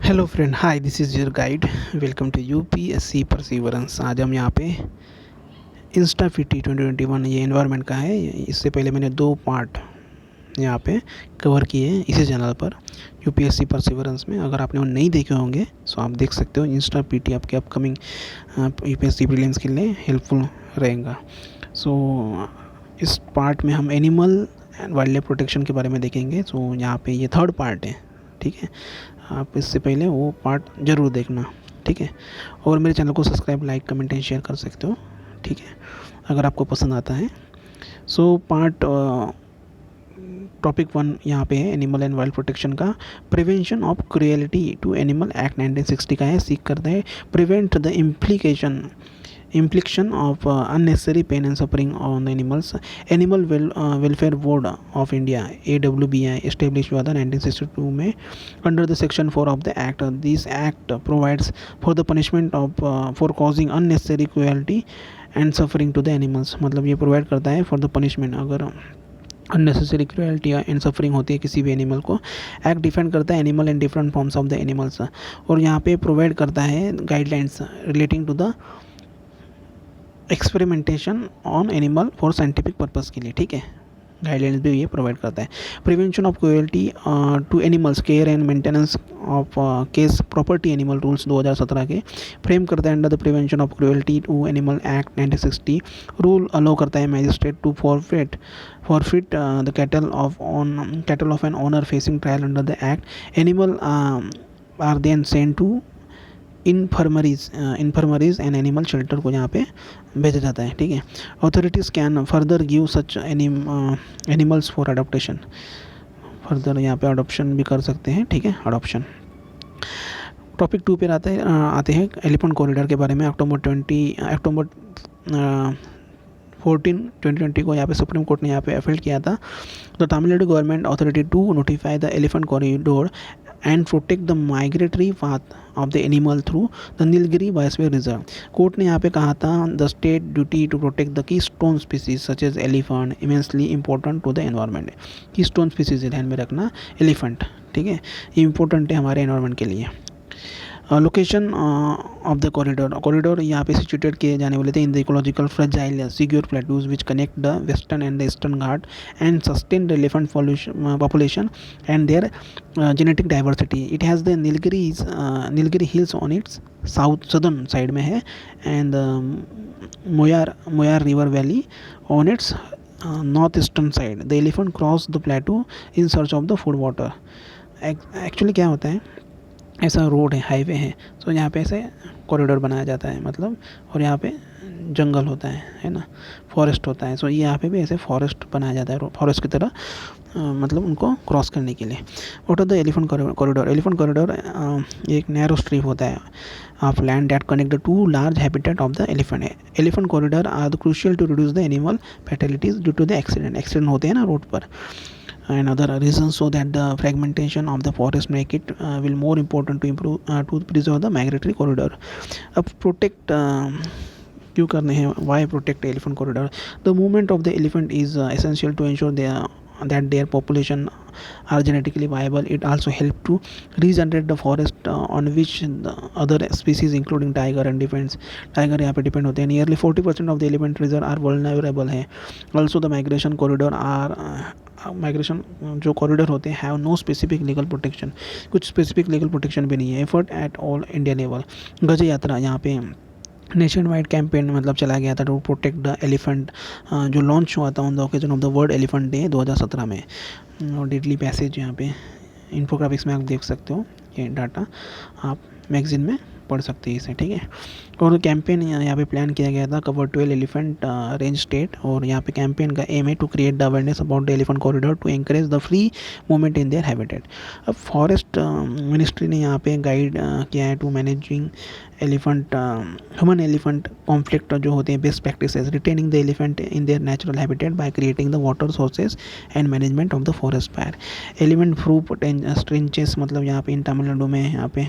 Hello friend, hi, this is your guide. Welcome to UPSC perseverance. आज हम यहाँ पे इंस्टा फिटी 2021 ये एनवायरनमेंट का है। इससे पहले मैंने 2 पार्ट यहाँ पे कवर किए हैं इसी चैनल पर यूपीएससी परसिवरेंस में। अगर आपने वो नहीं देखे होंगे तो आप देख सकते हो। इंस्टा फिटी आपके अपकमिंग यूपीएससी प्रीलिम्स के लिए हेल्पफुल रहेगा। सो इस पार्ट में हम animal and wild life protection के बारे में देखेंगे। सो यहाँ पे ये 3rd पार्ट है, ठीक है। आप इससे पहले वो पार्ट ज़रूर देखना, ठीक है। और मेरे चैनल को subscribe, like, comment and share कर सकते हो, ठीक है, अगर आपको पसंद आता है। सो पार्ट टॉपिक 1 यहाँ पे है एनिमल एंड वाइल्ड प्रोटेक्शन का। Prevention of cruelty to animal act 1960 का है। सीख करता है prevent the implication of unnecessary pain and suffering on animals. Animal Welfare Board of India AWBI established हुआ था 1962 में under the section 4 of the act. This act provides for the punishment of for causing unnecessary cruelty and suffering to the animals. मतलब ये provide करता है for the punishment अगर unnecessary cruelty and suffering होती है किसी भी एनिमल को। एक्ट डिफेंड करता है animal and different forms of the animals. और यहाँ पे प्रोवाइड करता है guidelines relating to the experimentation on animal for scientific purpose के लिए, ठीक है। गाइडलाइंस भी ये प्रोवाइड करता है। Prevention of cruelty to animals, care and maintenance of case property animal rules 2017 के फ्रेम करता है under the prevention of cruelty to animal act 1960। Rule allow करता है magistrate to forfeit the cattle of an owner facing trial under the act. Animal are then sent to infirmaries and animal shelter को यहाँ पे भेजा जाता है, ठीक है। Authorities can further give such animals for adoption. Further यहाँ पे अडोप्शन भी कर सकते हैं, ठीक है, अडोप्शन। टॉपिक 2 पे आते हैं एलिफेंट कॉरिडोर के बारे में। अक्टूबर 14 2020 को यहाँ पे सुप्रीम कोर्ट ने यहाँ पे अपील किया था the Tamil Nadu government authority to notify the elephant corridor and protect the migratory path of the animal through the Nilgiri biosphere reserve. Court ने यहाँ पे कहा था the state duty to protect the keystone species such as elephant immensely important to the environment. Keystone species ध्यान में रखना, elephant, ठीक है, ये इंपॉर्टेंट है हमारे एनवायरनमेंट के लिए। लोकेशन ऑफ द कॉरिडोर यहाँ पे सिचुएटेड किए जाने वाले थे in the ecological fragile secure plateaus which connect the western and the eastern Ghat and sustain the elephant population and there genetic diversity. It has the Nilgiri hills on it's southern side में है and Moyar river valley on it's north eastern side. The elephant cross the प्लेटू in search of the food water. Actually क्या होता है, ऐसा road है, highway है, तो यहाँ पे ऐसे कॉरिडोर बनाया जाता है मतलब, और यहाँ पे जंगल होता है ना, फॉरेस्ट होता है। सो यहाँ पे भी ऐसे फॉरेस्ट बनाया जाता है, फॉरेस्ट की तरह मतलब उनको क्रॉस करने के लिए। What are the elephant corridor? Elephant corridor एक नैरो स्ट्रिप होता है of land that connect the two large habitat of the elephant. Elephant corridor are the crucial to reduce the animal fatalities due to the accident होते हैं ना road पर and other reasons, so that the fragmentation of the forest make it will more important to improve to preserve the migratory corridor. अब protect क्यों करने हैं, why protect elephant corridor? The movement of the elephant is essential to ensure that their population are genetically viable. It also help to regenerate the forest on which the other species including tiger and elephants, tiger यहाँ पे depend होते हैं। Nearly 40% of the elephant reserve are vulnerable है। Also the migration corridor are migration जो corridor होते हैं have no specific legal protection, कुछ specific legal protection भी नहीं है। Effort at all India level. Gaj Yatra यहाँ पे नेशन वाइड कैंपेन मतलब चला गया था टू प्रोटेक्ट द एलिफेंट, जो लॉन्च हुआ था on the occasion of the world elephant day 2017 में। और डेडली पैसेज यहाँ पे इन्फोग्राफिक्स में आप देख सकते हो, ये डाटा आप मैगजीन में पढ़ सकते हैं इसे, ठीक है। और कैंपेन यहाँ पे प्लान किया गया था कवर 12 एलिफेंट रेंज स्टेट। और यहाँ पे कैंपेन का एम है to create the awareness about the elephant corridor to encourage the free movement in their habitat. अब फॉरेस्ट मिनिस्ट्री ने यहाँ पे गाइड किया है to managing elephant human elephant conflict जो होते हैं, best practices, retaining the elephant in their natural habitat by creating the water sources and management of the forest fire. Elephant proof trenches मतलब यहाँ पे इन तमिलनाडु में यहाँ पे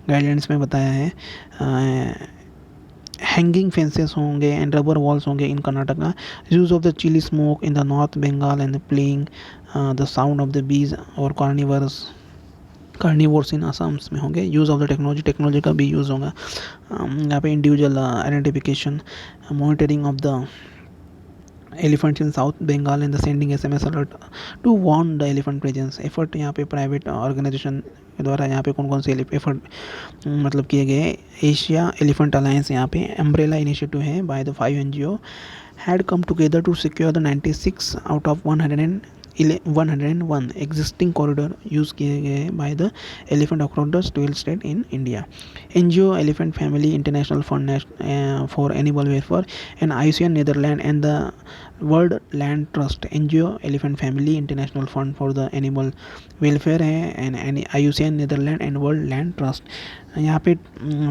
गाइडलाइंस में बताया है हैंगिंग फेंसेस होंगे एंड रबर वॉल्स होंगे in Karnataka. Use of the chilli smoke in the north Bengal and playing the sound of the bees और कार्निवर्स कार्निवोर्स इन असम्स में होंगे। Use of the technology, technology का भी यूज़ होगा। यहाँ पे individual identification, monitoring of the elephants in south Bengal and the sending SMS alert to warn the elephant presence. Effort यहाँ पे प्राइवेट ऑर्गेनाइजेशन के द्वारा यहाँ पे कौन कौन से एफर्ट मतलब किए गए हैं। एशिया एलिफेंट अलायंस यहाँ पे अम्ब्रेला इनिशिएटिव है by the 5 NGO had come together to secure the 96 out of 101 existing corridor use किए गए by the elephant across the 12 state in India. NGO Elephant Family International Fund for Animal Welfare and IUCN Netherlands and the World Land Trust. NGO Elephant Family International Fund for the Animal Welfare है and IUCN Netherlands and World Land Trust. यहाँ पे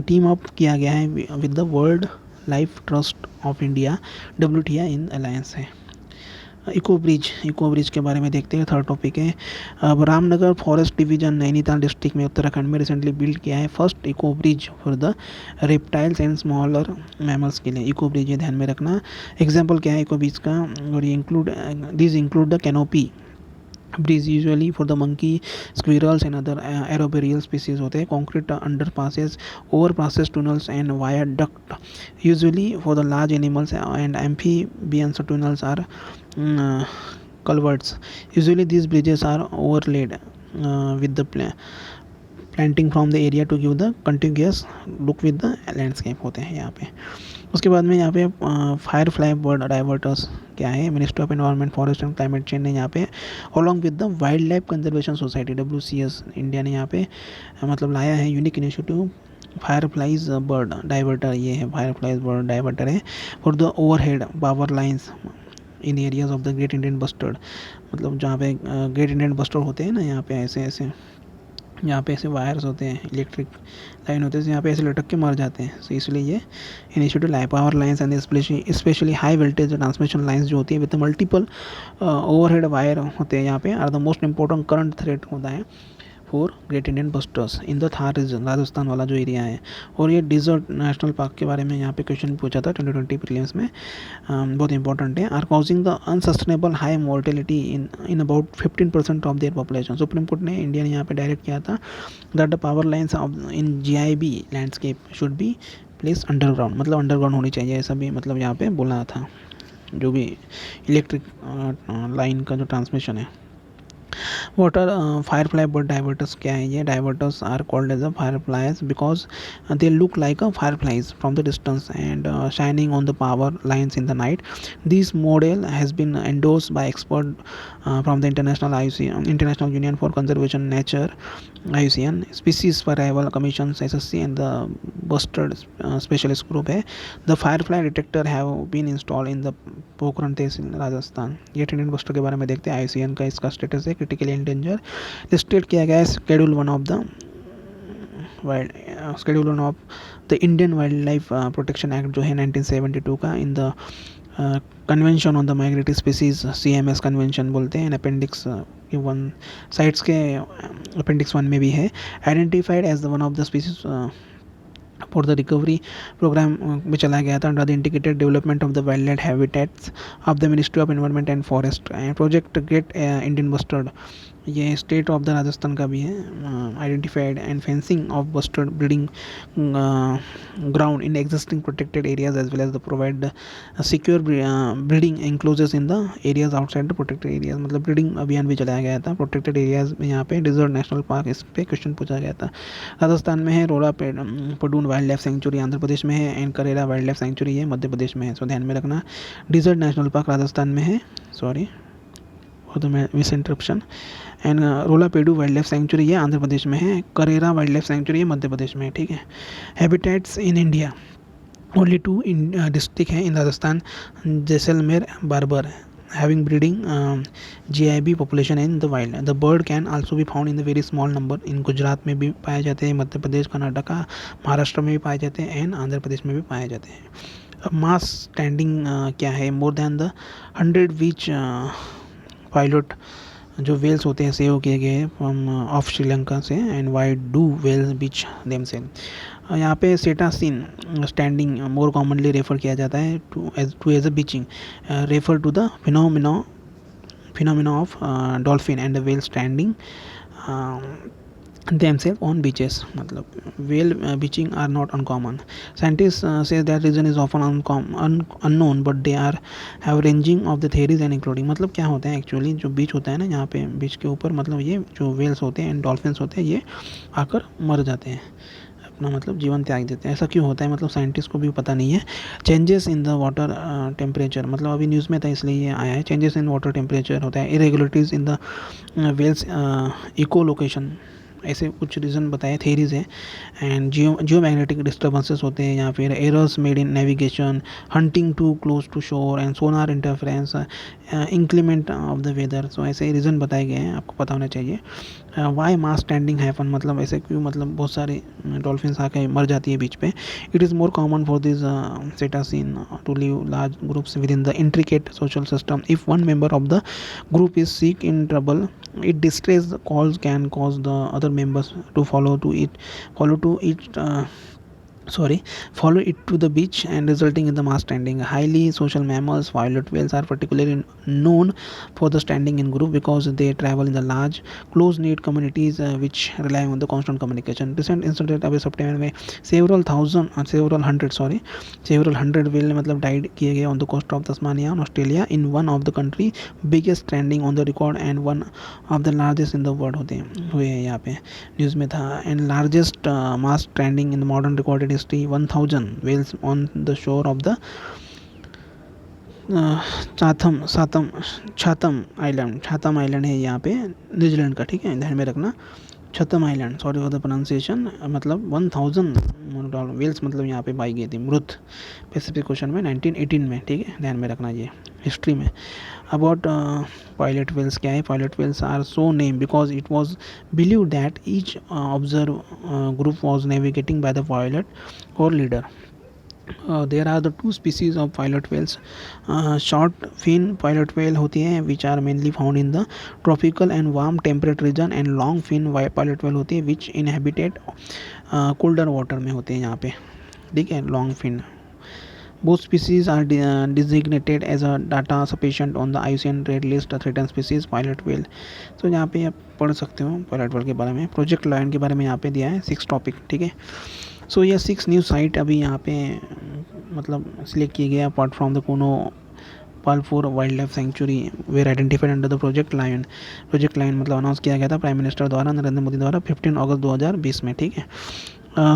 team up किया गया है with the world life trust of India, WTI in alliance है। Eco bridge के बारे में देखते हैं। थर्ड टॉपिक है। अब Ramnagar forest division Nainital district में उत्तराखंड में रिसेंटली बिल्ड किया है first eco bridge for the reptiles and smaller mammals के लिए। इको ब्रिज ये ध्यान में रखना। एग्जाम्पल क्या है इको ब्रिज का, और ये include the canopy bridge usually for the monkey, squirrels and other arboreal species होते हैं। Concrete under passes, over passes, tunnels and viaduct usually for the large animals and amphibians tunnels are culverts. Usually these bridges are overlaid with the planting from the area to give the contiguous look with the landscape होते हैं यहाँ पे। उसके बाद में यहाँ पे fire fly bird diverters क्या है, ministry of environment forest and climate change ने यहाँ पे along with the wild life conservation society WCS India ने यहाँ पे मतलब लाया है unique initiative fire flies bird diverter. ये है फायर फ्लाइज बर्ड डाइवर्टर है for the overhead power lines in areas of the great Indian bustard. मतलब जहाँ पे ग्रेट इंडियन बस्टर्ड होते हैं ना, यहाँ पे ऐसे यहाँ पे ऐसे वायर्स होते हैं, इलेक्ट्रिक लाइन होते हैं, यहाँ पे ऐसे लटक के मर जाते हैं। सो इसलिए ये इनिशिएटिव लाए। Power lines and specially high voltage transmission lines जो होती है विद मल्टीपल ओवरहेड वायर होते हैं यहाँ पे are the most important current threat होता है for great Indian bustards in the Thar region, Rajasthan वाला जो एरिया है। और ये डिजर्ट नेशनल पार्क के बारे में यहाँ पे क्वेश्चन पूछा था 2020 प्रीलिम्स में, बहुत इंपॉर्टेंट है। Are causing the unsustainable high mortality in about 15% of their population. Supreme court ने इंडिया ने यहाँ पे डायरेक्ट किया था that the power lines in GIB landscape should be place underground, मतलब अंडरग्राउंड होनी चाहिए, ऐसा भी मतलब यहाँ पे बोला था। जो भी इलेक्ट्रिक लाइन का जो ट्रांसमिशन है। वाटर फायरफ्लाई बर्ड डाइवर्टर्स क्या है, ये diverters are called as a fireflies because they look like a fireflies from the distance and shining on the power lines in the night. This model has been endorsed by expert from the International Union for Conservation Nature IUCN, species survival commission SSC and the bustard specialist group है। The firefly detector have been installed in the Pokhran tehsil Rajasthan. ये Indian buster के बारे में देखते हैं। IUCN का इसका status है क्रिटिकली एंडेंजर, लिस्टेड किया गया है schedule 1 of the Indian wild life protection act जो है 1972 का in the convention on the migratory species CMS convention बोलते हैं। अपेंडिक्स 1 साइट्स के अपेंडिक्स 1 में भी है। Identified as the one of the species for the recovery programme में चला गया था under the integrated development of the wild life habitats of the ministry of environment and forest and project great Indian bustard. ये state of the Rajasthan का भी है। Identified and fencing of bustard breeding ground in existing protected areas as well as the provide secure breeding enclosures in the areas outside the protected areas. मतलब breeding अभियान भी चलाया गया था प्रोटेक्टेड एरियाज में। यहाँ पे डिजर्ट नेशनल पार्क, इस पे क्वेश्चन पूछा गया था। राजस्थान में है रोला पडून wild life century, Andhra Pradesh में है, एंड करेला वाइल्ड लाइफ सेंचुरी है मध्य प्रदेश में है। सो ध्यान में रखना डिजर्ट नेशनल पार्क राजस्थान में है, sorry for the miss interruption, and Rollapadu wild life sanctuary है आंध्र प्रदेश में है, करेरा वाइल्ड लाइफ सेंचुरी है मध्य प्रदेश में है। ठीक है। Habitats in India only 2 district हैं in Rajasthan, Jaisalmer Barmer, having breeding GIB population in the wild. The bird can also be found in the very small number in Gujarat में भी पाए जाते हैं, मध्य प्रदेश, कर्नाटका, महाराष्ट्र में भी पाए जाते हैं, एंड आंध्र प्रदेश में भी पाए जाते हैं। मास स्टैंडिंग क्या है, more than the 100 which pilot जो वेल्स होते हैं सेव किए गए फ्रॉम ऑफ श्रीलंका से, and wide do whales beach them same. यहाँ पे cetacean standing more commonly refer किया जाता है to as a beaching, refer to the phenomena of dolphin and the whale standing themselves on beaches. मतलब whale beaching are not uncommon. Scientists say that reason is often unknown, but they are have ranging of the theories and including. मतलब क्या होता है actually, जो बीच होता है ना यहाँ पे, बीच के ऊपर मतलब ये जो वेल्स होते हैं एंड डॉल्फिन्स होते हैं, ये आकर मर जाते हैं, अपना मतलब जीवन त्याग देते हैं। ऐसा क्यों होता है मतलब साइंटिस्ट को भी पता नहीं है। Changes in the water temperature, मतलब अभी न्यूज़ में था इसलिए ये आया है। चेंजेस इन वाटर टेम्परेचर होता है, irregularities in the whales echo location, ऐसे कुछ रीज़न बताए, थेरीज हैं। एंड जियो मैग्नेटिक डिस्टर्बेंसेस होते हैं, या फिर errors made in navigation, hunting too close to shore and sonar interference, inclement of the weather. So ऐसे रीज़न बताए गए हैं, आपको पता होना चाहिए। वाई मास स्टैंडिंग हैपन, मतलब ऐसे क्यों, मतलब बहुत सारे डॉल्फिन्स आके मर जाती है बीच पे। It is more common for this cetacean to live large groups within the intricate social system. If one member of the group is sick in trouble, it distress calls can cause the other members to follow to it sorry follow it to the beach and resulting in the mass standing. Highly social mammals, violet whales are particularly known for the standing in group because they travel in the large close knit communities which rely on the constant communication. Recent incident अभी सितंबर में several hundred whale मतलब died किए गए on the coast of Tasmania in Australia, in one of the country biggest standing on the record and one of the largest in the world होते हैं हुए हैं यहाँ पे, न्यूज़ में था। And largest mass standing in the modern recorded history 1000 whales on the shore of the Chatham island है यहाँ पे, न्यूजीलैंड का, ठीक है, ध्यान में रखना। Chatham island, sorry for the pronunciation, मतलब 1000 वेल्स मतलब यहाँ पे पाई गई थी मृत, पैसिफिक ओशन में 1918 में, ठीक है, ध्यान में रखना ये हिस्ट्री में। अबाउट पायलट वेल्स, क्या है, pilot whales are so named because it was believe that each observe group was navigating by the pilot or leader. There are the two species of pilot whales. Short fin pilot whale होती है which are mainly found in the tropical and warm temperate region, and long fin pilot whale होती है which inhabited colder water में होते हैं यहाँ पे, ठीक है, long fin. Both species are designated as a data sufficient on the IUCN Red List threatened species pilot whale. So यहाँ पे आप पढ़ सकते हो पायलट वेल के बारे में। प्रोजेक्ट लायन के बारे में यहाँ पे दिया है 6 टॉपिक, ठीक है। सो ये 6 न्यू साइट अभी यहाँ पे मतलब सिलेक्ट किए गए apart from the Kuno Palpur wild life sanctuary where identified under the project lion. Project lion मतलब अनाउंस किया गया था प्राइम मिनिस्टर द्वारा, नरेंद्र मोदी द्वारा 15 अगस्त 2020 में, ठीक है।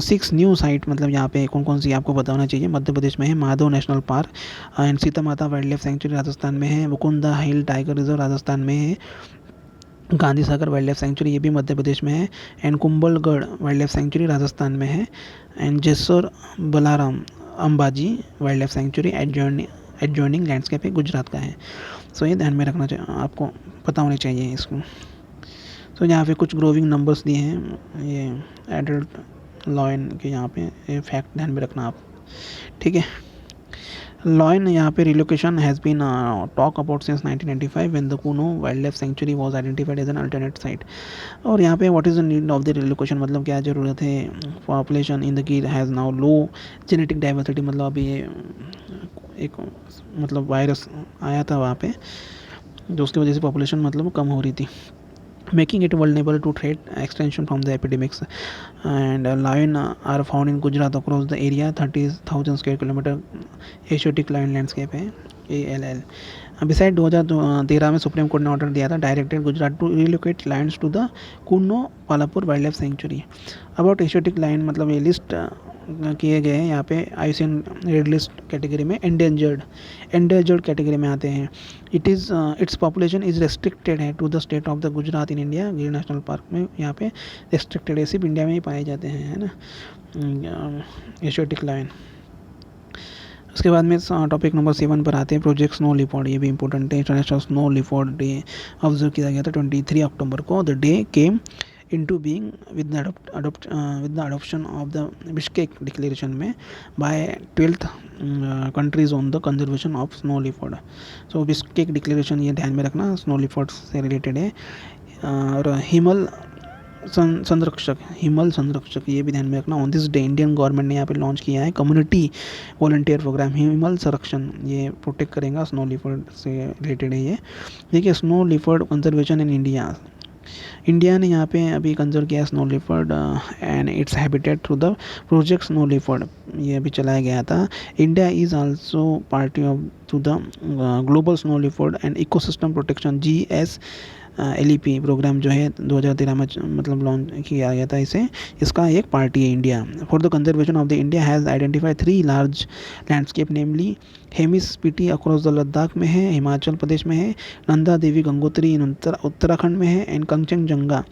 6 न्यू साइट मतलब यहाँ पे कौन कौन सी आपको पता होना चाहिए। मध्य प्रदेश में है Madhav national park, and Sita Mata wild life sanctuary Rajasthan में है, Mukundra hill tiger reserve Rajasthan में है, Gandhi Sagar wild life sanctuary ये भी मध्य प्रदेश में है, and Kumbhalgarh wild life sanctuary Rajasthan में है, and Jessore Balaram Ambaji wild life sanctuary adjoining landscape है, गुजरात का है। सो ये ध्यान में रखना चाहिए, आपको पता होने चाहिए इसको। सो यहाँ पे कुछ ग्रोविंग नंबर्स दिए हैं, ये एडल्ट लॉयन के यहाँ पे ये फैक्ट ध्यान में रखना आप, ठीक है। लॉयन यहाँ पे relocation has been talk about since 1995 when the Kuno wild life sanctuary was identified as an alternate site. और यहाँ पे what is the need of the relocation, मतलब क्या ज़रूरत है। Population in the Gir has now low genetic diversity, मतलब अभी ये एक मतलब वायरस आया था वहाँ पे, जो उसकी वजह से पॉपुलेशन मतलब कम हो रही थी, making it vulnerable to threat extension from the epidemics. And lion are found in Gujarat across the area 30,000 square kilometer Asiatic lion landscape है ALL. Beside 2013 में सुप्रीम कोर्ट ने ऑर्डर दिया था directed Gujarat to relocate lions to the Kuno Palpur wild life sanctuary. About Asiatic lion मतलब ये list किए गए हैं यहाँ पे IUCN रेड लिस्ट कैटेगरी में, एंडेंजर्ड कैटेगरी में आते हैं। इट्स पॉपुलेशन इज़ रेस्ट्रिक्टेड है to the state of the Gujarat in India. Gir national park में यहाँ पे रेस्ट्रिक्टेड है, सिर्फ इंडिया में ही पाए जाते हैं, है ना, एशियाटिक लायन। उसके बाद में टॉपिक नंबर 7 पर आते हैं प्रोजेक्ट स्नो लिपर्ड, ये भी इंपॉर्टेंट है। International snow leopard day observe किया गया था 23 अक्टूबर को। The day came into being with the adoption of the Bishkek Declaration में by 12th countries on the conservation of snow leopard. So Bishkek Declaration ये ध्यान में रखना, स्नो लिपर्ड से रिलेटेड है। और हिमल संरक्षक ये भी ध्यान में रखना। On this day Indian government ने यहाँ पे लॉन्च किया है कम्युनिटी वॉलंटियर प्रोग्राम हिमल संरक्षण, ये प्रोटेक्ट करेगा स्नो लिपर्ड से रिलेटेड है ये, देखिए। Snow leopard conservation in India, India ने यहाँ पे अभी कंजर्व किया snow leopard and its habitat through the project snow leopard, ये अभी चलाया गया था। India is also party of to the global snow leopard and ecosystem protection GSLEP programme जो है 2013 में मतलब लॉन्च किया गया था इसे, इसका एक पार्टी है India. For the conservation of the India has identified 3 large landscape namely Hemis Spiti across the Ladakh में है, हिमाचल प्रदेश में है, नंदा देवी गंगोत्री इन उत्तराखंड में है, and Kanchenjunga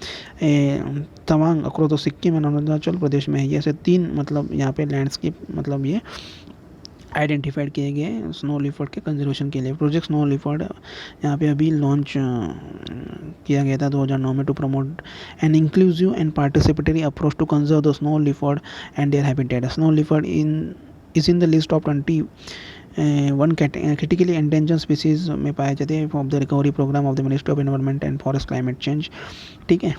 Tawang across the Sikkim and Arunachal Pradesh में है। ये ऐसे 3 मतलब यहाँ पे लैंडस्केप मतलब ये आइडेंटिफाइड किए गए स्नो लिपर्ड के कंजर्वेशन के लिए। प्रोजेक्ट स्नो लिपर्ड यहाँ पे अभी लॉन्च किया गया था 2009 में to promote an inclusive and participatory approach to conserve the snow leopard and their habitat. Snow leopard is in the list of 21 critically endangered species में पाए जाते हैं of the recovery programme of the ministry of environment and forest climate change. ठीक है,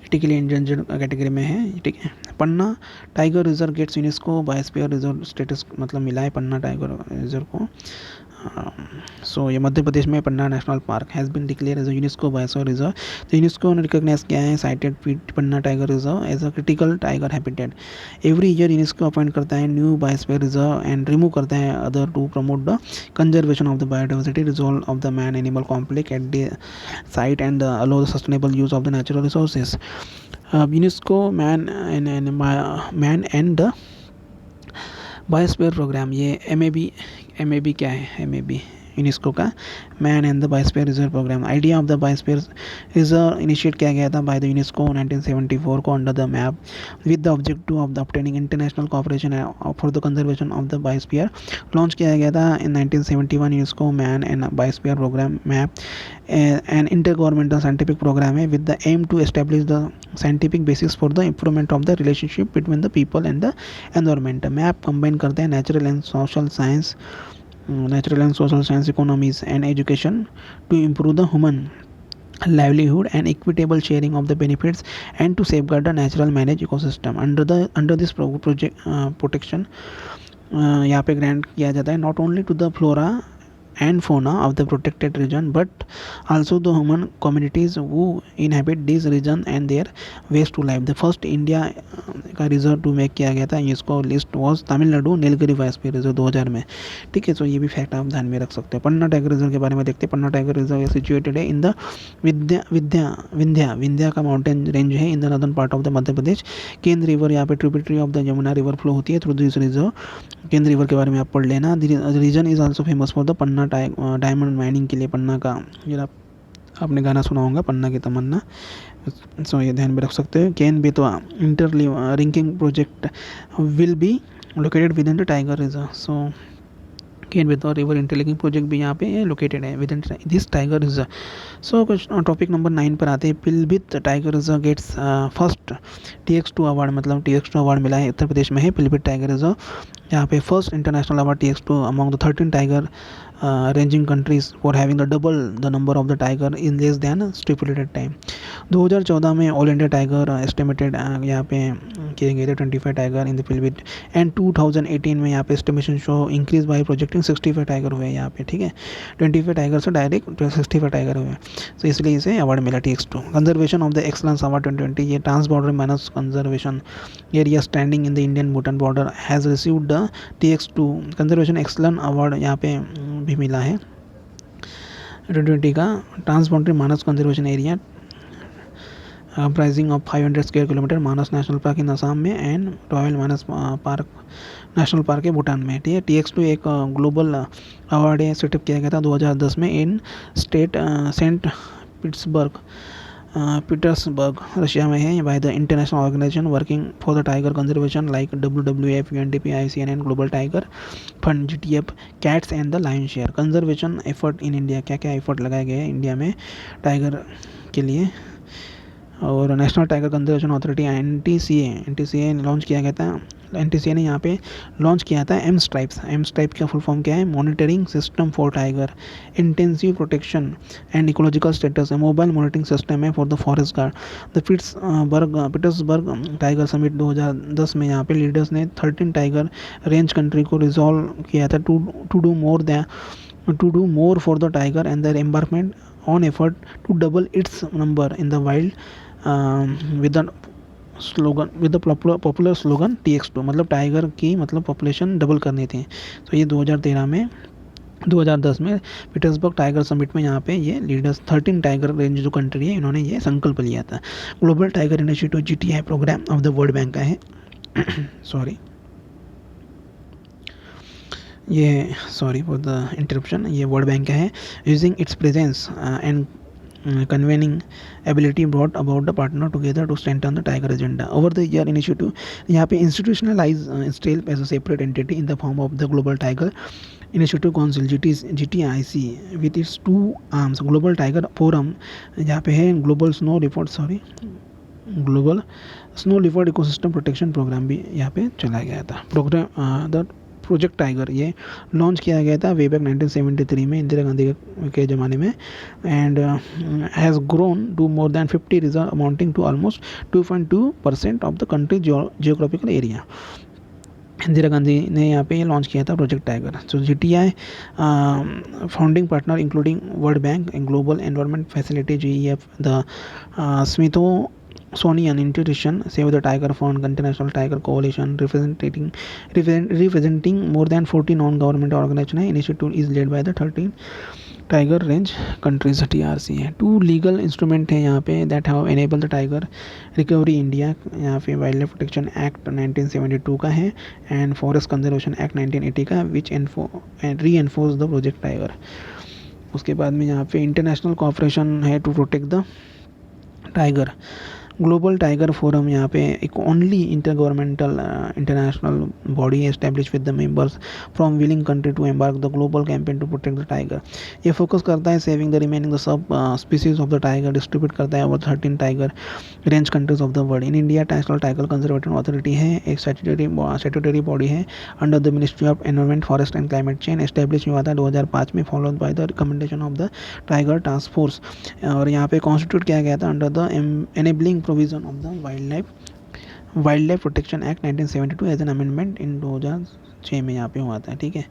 critically endangered category में है। ठीक है, Panna tiger reserve gets UNESCO biosphere reserve status मतलब मिला है पन्ना टाइगर रिजर्व को। सो ये मध्य प्रदेश में Panna national park has been declared as a UNESCO biosphere reserve. तो यूनेस्को ने रिकॉग्नाइज किया है cited Panna tiger reserve as a critical tiger habitat. Every year UNESCO appoint करता है new biosphere reserve and remove करता है other to promote the conservation of the biodiversity resolve of the man animal complex at the site and allow the sustainable use of the natural resources. UNESCO man and the biosphere programme, ये M A B क्या है, M UNESCO का man and the biosphere reserve programme. Idea of the biosphere reserve initiate किया गया था by the UNESCO 1974 को under the MAB with the objective of the obtaining international cooperation for the conservation of the biosphere. Launch किया गया था in 1971 UNESCO man and biosphere programme MAB an intergovernmental scientific programme है with the M to establish the scientific basis for the improvement of the relationship between the people and the environment. MAB combine करते हैं natural and social science economies and education to improve the human livelihood and equitable sharing of the benefits and to safeguard the natural managed ecosystem under this project protection यहाँ पे grant किया जाता है not only to the flora and fauna of the protected region but also the human communities who inhabit this region and their ways to life। the first India का reserve to make किया गया था इसको list was Tamil Nadu Nilgiri biosphere reserve 2000 में। ठीक है, तो ये भी फैक्ट आप ध्यान में रख सकते हैं। पन्ना टाइगर रिजर्व के बारे में देखते हैं। पन्ना टाइगर रिजर्व सिचुएटेड है इन द विंध्या का माउंटेन रेंज है in the northern part of the Madhya Pradesh. Ken river यहाँ पे tributary of the Yamuna river flow होती है through this reserve. Ken river के बारे में आप पढ़ लेना। Region is also famous for the Panna diamond mining के लिए। पन्ना का जरा आपने गाना सुना होगा पन्ना की तमन्ना, सो ये ध्यान में रख सकते हैं। Ken Betwa inter linking project will be located within the tiger reserve. So Ken Betwa river interlinking project भी यहाँ पे लोकेटेड है within this tiger reserve. So topic number 9 पर आते हैं। Pilibhit tiger reserve gets first TX2 award, मतलब TX2 अवार्ड मिला है उत्तर प्रदेश में है पिलभित टाइगर रिजर्व। यहाँ पे first international award TX2 among the 13 tiger ranging countries for having the double the number of the tiger in less than stipulated time। 2014 में all India tiger estimated यहाँ पे किए गए थे 25 टाइगर इन द पिलभिट एंड 2018 में यहाँ पे estimation show increase by projecting 65 tiger हुए यहाँ पे। ठीक है, 25 टाइगर से डायरेक्ट 65 टाइगर हुए, तो इसलिए इसे अवार्ड मिला TX2। Conservation of the excellence award 2020, ये trans border Manas conservation area standing in the Indian Bhutan border has received the TX2 conservation excellence award यहाँ पे भी मिला है 2020 का। Trans boundary Manas conservation area comprising of 500 square kilometre Manas national park in Assam में and royal Manas park national park है भूटान में। ठीक है, TX2 एक ग्लोबल अवार्ड है सेटअप किया गया था 2010 में in state Saint Petersburg Russia में है by the international organisation working for the tiger conservation like WWF UNDP ICN global tiger fund GTF cats and the lion share. Conservation effort in India, क्या क्या effort लगाए गए हैं India में tiger के लिए। और national tiger conservation authority NTCA launch किया गया था। NTCA ने यहाँ पे लॉन्च किया था एम स्ट्राइप का फुल फॉर्म क्या है, monitoring system for tiger intensive protection and ecological status है, मोबाइल मॉनिटरिंग सिस्टम है for the forest guard. The Petersburg tiger summit 2010 में यहाँ पे लीडर्स ने 13 टाइगर रेंज कंट्री को रिजॉल्व किया था to do more for the tiger and the embarkment on effort to double its number in the wild with slogan with the popular slogan TX2, मतलब tiger की मतलब population double करनी थी। तो ये 2013 में 2010 में पीटर्सबर्ग टाइगर समिट में यहाँ पे ये लीडर्स 13 टाइगर रेंज जो कंट्री है इन्होंने ये संकल्प लिया था। Global tiger initiative GTI programme of the world bank का है सॉरी ये सॉरी फॉर द इंटरप्शन, ये वर्ल्ड बैंक का है। Using its presence and convening ability brought about the partner together to strengthen the tiger agenda over the year initiative। यहाँ पे institutionalize itself as a separate entity in the form of the global tiger initiative council GTIC with its two arms global tiger forum, यहाँ पे है global snow leopard ecosystem protection programme भी यहाँ पे चलाया गया था। प्रोग्राम द प्रोजेक्ट टाइगर ये लॉन्च किया गया था वे बैक 1973 में इंदिरा गांधी के ज़माने में and has grown to more than 50 reserve amounting to almost 2.2% of the country geographical area. Indira Gandhi ने यहाँ पे ये लॉन्च किया था project tiger. So GTI founding partner including world bank and global environment facility GEF the Smithsonian Institution, Save the Tiger Fund, International Tiger Coalition, representing more than 40 non-government organizations. Initiative is led by the 13 tiger range countries TRC है। 2 legal instrument हैं यहाँ पे that have enable the tiger recovery India. यहाँ पे wild life protection act 1972 का है and forest conservation act 1980 का विच री एनफोर्स द प्रोजेक्ट टाइगर। उसके बाद में यहाँ पे इंटरनेशनल कॉपरेशन है to protect the tiger. Global tiger forum यहाँ पे एक only intergovernmental international body establish with the members from willing country to embark the global campaign to protect the tiger. ये फोकस करता है saving the remaining the sub species of the tiger, distribute करता है over 13 tiger range countries of the world. In India national tiger conservation authority है, एक statutory body है under the ministry of environment forest and climate change. Establish हुआ था 2005 में followed by the recommendation of the tiger task force और यहाँ पे constitute किया गया था under the enabling provision of the wild life protection act 1972 as an amendment in 2006 में यहाँ पे हुआ था। ठीक है,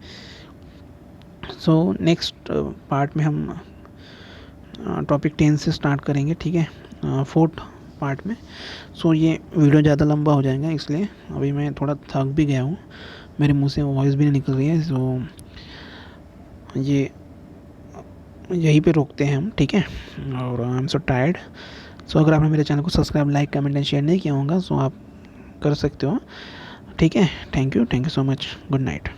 सो नेक्स्ट पार्ट में हम टॉपिक 10 से स्टार्ट करेंगे। ठीक है, 4th पार्ट में। सो ये वीडियो ज़्यादा लंबा हो जाएगा इसलिए अभी मैं थोड़ा थक भी गया हूँ, मेरे मुंह से वॉइस भी नहीं निकल रही है। सो ये यहीं पे रोकते हैं हम। ठीक है, और आई एम सो टायर्ड। सो अगर आपने मेरे चैनल को subscribe, like, comment and share नहीं किया होगा सो आप कर सकते हो। ठीक है, thank you so much, good night.